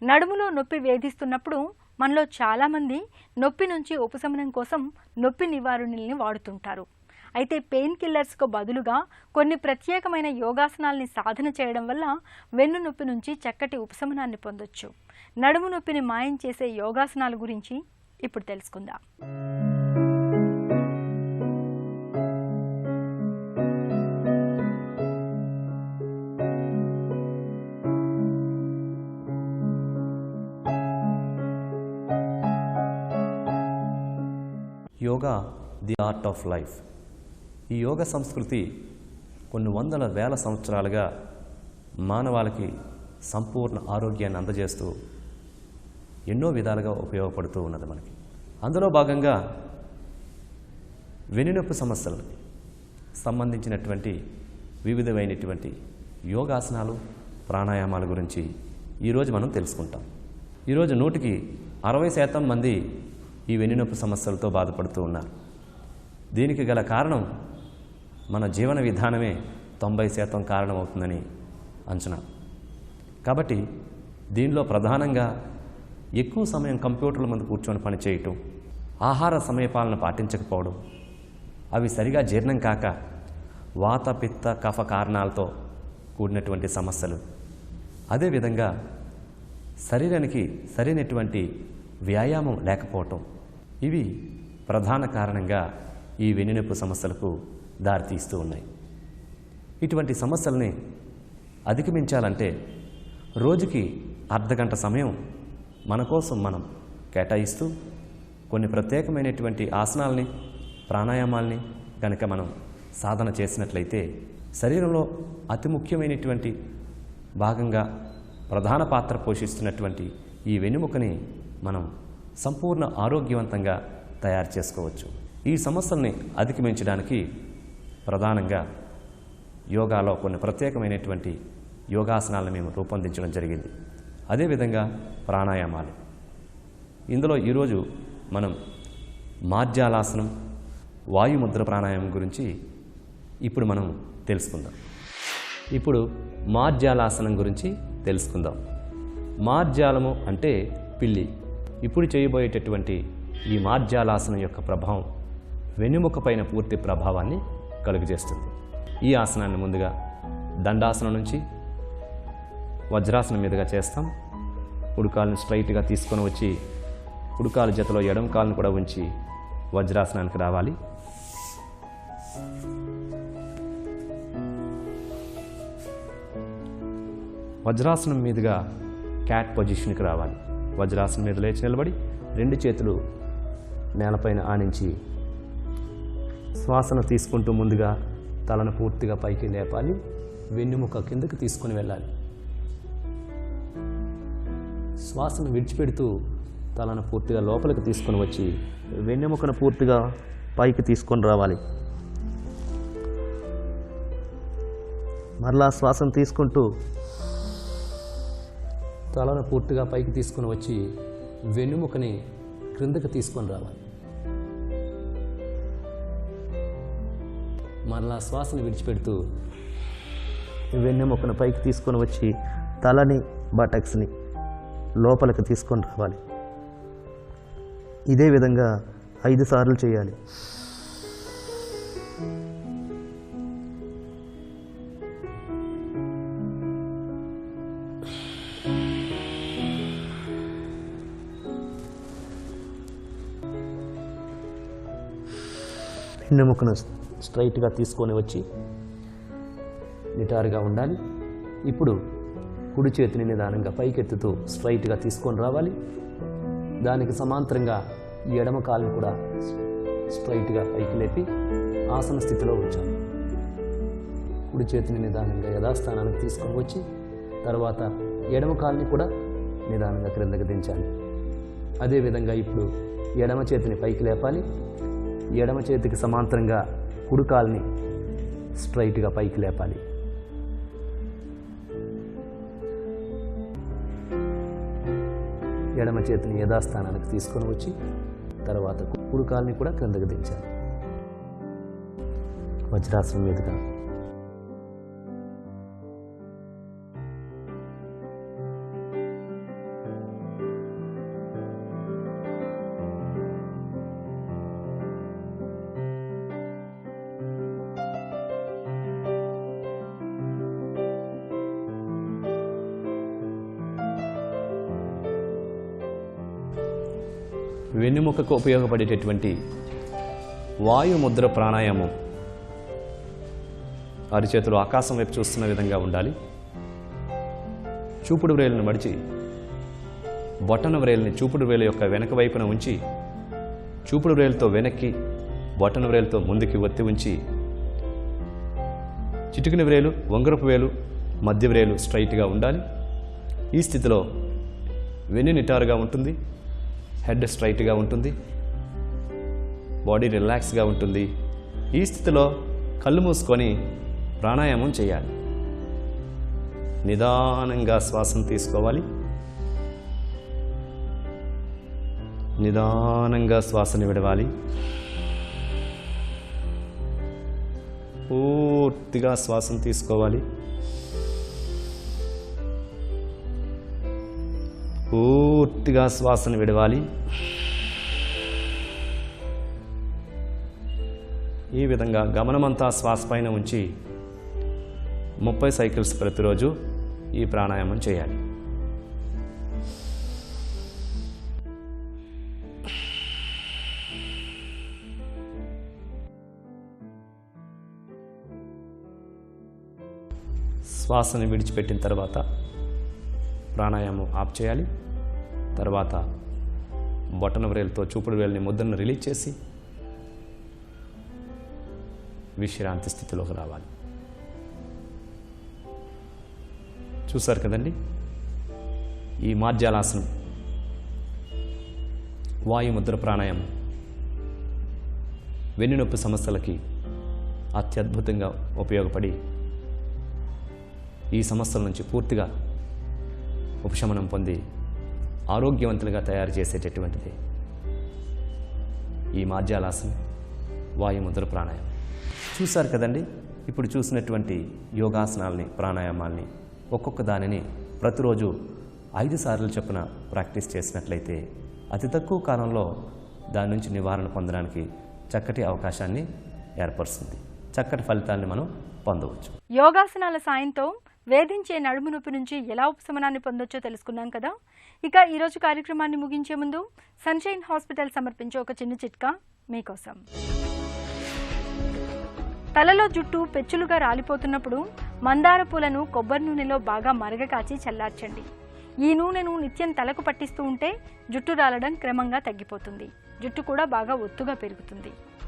నడుములో నొప్పి వేధిస్తున్నప్పుడు మనలో చాలామంది నొప్పి నుంచి ఉపశమనం కోసం నొప్పి నివారణల్ని వాడుతుంటారు. అయితే పెయిన్ కిల్లర్స్కు బదులుగా కొన్ని ప్రత్యేకమైన యోగాసనాల్ని సాధన చేయడం వల్ల వెన్ను నొప్పి నుంచి చక్కటి ఉపశమనాన్ని పొందొచ్చు. నడుము నొప్పిని మాయం చేసే యోగాసనాల గురించి ఇప్పుడు తెలుసుకుందాం. Yoga the art of life. ఈ యోగ సంస్కృతి కొన్ని వందల వేల సంవత్సరాలుగా మానవాళికి సంపూర్ణ ఆరోగ్యాన్ని అందజేస్తూ ఎన్నో విధాలుగా ఉపయోగపడుతూ ఉన్నది మనకి. అందులో భాగంగా వెన్నునొప్పి సమస్యలకు సంబంధించినటువంటి వివిధమైనటువంటి యోగాసనాలు, ప్రాణాయామాల గురించి ఈరోజు మనం తెలుసుకుంటాం. ఈరోజు 100కి 60% మంది ఈ వెన్నునొప్పి సమస్యలతో బాధపడుతూ ఉన్నారు. దీనికి గల కారణం మన జీవన విధానమే 90% కారణమవుతుందని అంచనా. కాబట్టి దీనిలో ప్రధానంగా ఎక్కువ సమయం కంప్యూటర్ల ముందు కూర్చొని పనిచేయటం, ఆహార సమయపాలన పాటించకపోవడం, అవి సరిగా జీర్ణం కాక వాత పిత్త కఫ కారణాలతో కూడినటువంటి సమస్యలు, అదేవిధంగా శరీరానికి సరైనటువంటి వ్యాయామం లేకపోవటం, ఇవి ప్రధాన కారణంగా ఈ వెన్నునొప్పి సమస్యలకు దారితీస్తూ ఉన్నాయి. ఇటువంటి సమస్యల్ని అధిగమించాలంటే రోజుకి అర్ధగంట సమయం మన కోసం మనం కేటాయిస్తూ కొన్ని ప్రత్యేకమైనటువంటి ఆసనాల్ని, ప్రాణాయామాల్ని కనుక మనం సాధన చేసినట్లయితే శరీరంలో అతి ముఖ్యమైనటువంటి భాగంగా ప్రధాన పాత్ర పోషిస్తున్నటువంటి ఈ వెన్నుముకని మనం సంపూర్ణ ఆరోగ్యవంతంగా తయారు చేసుకోవచ్చు. ఈ సమస్యల్ని అధిగమించడానికి ప్రధానంగా యోగాలో కొన్ని ప్రత్యేకమైనటువంటి యోగాసనాలను మేము రూపొందించడం జరిగింది. అదేవిధంగా ప్రాణాయామాలు. ఇందులో ఈరోజు మనం మార్జాలాసనం, వాయుముద్ర ప్రాణాయామం గురించి ఇప్పుడు మనం తెలుసుకుందాం. ఇప్పుడు మార్జాలాసనం గురించి తెలుసుకుందాం. మార్జాలము అంటే పిల్లి. ఇప్పుడు చేయబోయేటటువంటి ఈ మార్జాలాసనం యొక్క ప్రభావం వెన్నుముక పైన పూర్తి ప్రభావాన్ని కలుగజేస్తుంది. ఈ ఆసనాన్ని ముందుగా దండాసనం నుంచి వజ్రాసనం మీదుగా చేస్తాం. ఉడుకాలను స్ట్రైట్గా తీసుకొని వచ్చి ఉడుకాల జతలో ఎడమ కాలను కూడా ఉంచి వజ్రాసనానికి రావాలి. వజ్రాసనం మీదుగా క్యాట్ పొజిషన్కి రావాలి. వజ్రాసనం మీద లేచి నిలబడి 2 చేతులు నేలపైన ఆనించి శ్వాసను తీసుకుంటూ ముందుగా తలను పూర్తిగా పైకి లేపాలి. వెన్నుముక కిందకి తీసుకొని వెళ్ళాలి. శ్వాసను విడిచిపెడుతూ తలను పూర్తిగా లోపలికి తీసుకొని వచ్చి వెన్నెముకను పూర్తిగా పైకి తీసుకొని రావాలి. మరలా శ్వాసను తీసుకుంటూ తలను పూర్తిగా పైకి తీసుకొని వచ్చి వెన్నుముకని క్రిందకి తీసుకొని రావాలి. మరలా శ్వాసను విడిచిపెడుతూ వెన్నెముకను పైకి తీసుకొని వచ్చి తలని బటక్స్ని లోపలికి తీసుకొని రావాలి. ఇదే విధంగా 5 సార్లు చేయాలి. వెన్నెముకను స్ట్రైట్గా తీసుకొని వచ్చి నిటారుగా ఉండాలి. ఇప్పుడు కుడి చేతిని నిదానంగా పైకెత్తుతూ స్ట్రైట్గా తీసుకొని రావాలి. దానికి సమాంతరంగా ఎడమ కాలుని కూడా స్ట్రైట్గా పైకి లేపి ఆసన స్థితిలో ఉంచాలి. కుడి చేతిని నిదానంగా యథాస్థానానికి తీసుకొని వచ్చి తర్వాత ఎడమ కాలుని కూడా నిదానంగా క్రిందకి దించాలి. అదేవిధంగా ఇప్పుడు ఎడమ చేతిని పైకి లేపాలి. ఎడమ చేతికి సమాంతరంగా కుడి కాలుని స్ట్రైట్గా పైకి లేపాలి. ఎడమ చేతిని యథాస్థానానికి తీసుకొని వచ్చి తర్వాత కుడి కాలుని కూడా క్రిందకి దించాలి. వజ్రాసనం మీదుగా వెన్నుముకకు ఉపయోగపడేటటువంటి వాయు ముద్ర ప్రాణాయామం అరిచేతులు ఆకాశం వైపు చూస్తున్న విధంగా ఉండాలి. చూపుడు వ్రేలును మడిచి బొటన వ్రేలుని చూపుడు వ్రేలు యొక్క వెనక వైపున ఉంచి చూపుడు వ్రేలుతో వెనక్కి బొటన వ్రేలుతో ముందుకి ఒత్తి ఉంచి చిటికిన వ్రేలు ఉంగరపు వేలు మధ్య వ్రేలు స్ట్రైట్గా ఉండాలి. ఈ స్థితిలో వెన్ను నిటారుగా ఉంటుంది, హెడ్ స్ట్రైట్గా ఉంటుంది, బాడీ రిలాక్స్గా ఉంటుంది. ఈ స్థితిలో కళ్ళు మూసుకొని ప్రాణాయామం చేయాలి. నిదానంగా శ్వాసను తీసుకోవాలి, నిదానంగా శ్వాసను విడవాలి. పూర్తిగా శ్వాసను తీసుకోవాలి, పూర్తిగా శ్వాసను విడవాలి. ఈ విధంగా గమనమంతా శ్వాస పైన ఉంచి 30 సైకిల్స్ ప్రతిరోజు ఈ ప్రాణాయామం చేయాలి. శ్వాసను విడిచిపెట్టిన తర్వాత ప్రాణాయామం ఆఫ్ చేయాలి. తర్వాత బొటన వ్రేలుతో చూపుడు వేలుని ముద్రను రిలీజ్ చేసి విశ్రాంతి స్థితిలోకి రావాలి. చూసారు కదండి, ఈ మార్జాలాసనం వాయుముద్ర ప్రాణాయామం వెన్నునొప్పి సమస్యలకి అత్యద్భుతంగా ఉపయోగపడి ఈ సమస్యల నుంచి పూర్తిగా ఉపశమనం పొంది ఆరోగ్యవంతులుగా తయారు చేసేటటువంటిది ఈ మార్జాలాసనం వాయుముద్ర ప్రాణాయామం. చూశారు కదండి, ఇప్పుడు చూసినటువంటి యోగాసనాలని ప్రాణాయామాల్ని ఒక్కొక్క దానిని ప్రతిరోజు 5 సార్లు చొప్పున ప్రాక్టీస్ చేసినట్లయితే అతి తక్కువ కాలంలో దాని నుంచి నివారణ పొందడానికి చక్కటి అవకాశాన్ని ఏర్పరుస్తుంది. చక్కటి ఫలితాన్ని మనం పొందవచ్చు. యోగాసనాల సాయంతో వేధించే నడుము నొప్పి నుంచి ఎలా ఉపశమనాన్ని పొందొచ్చో తెలుసుకున్నాం కదా. ఇక ఈరోజు కార్యక్రమాన్ని ముగించే ముందు సన్షైన్ హాస్పిటల్ సమర్పించే ఒక చిన్న చిట్కా మీకోసం. తలలో జుట్టు పెచ్చులుగా రాలిపోతున్నప్పుడు మందార పూలను కొబ్బరి నూనెలో బాగా మరగకాచి చల్లార్చండి. ఈ నూనెను నిత్యం తలకు పట్టిస్తూ ఉంటే జుట్టు రాలడం క్రమంగా తగ్గిపోతుంది. జుట్టు కూడా బాగా ఒత్తుగా పెరుగుతుంది.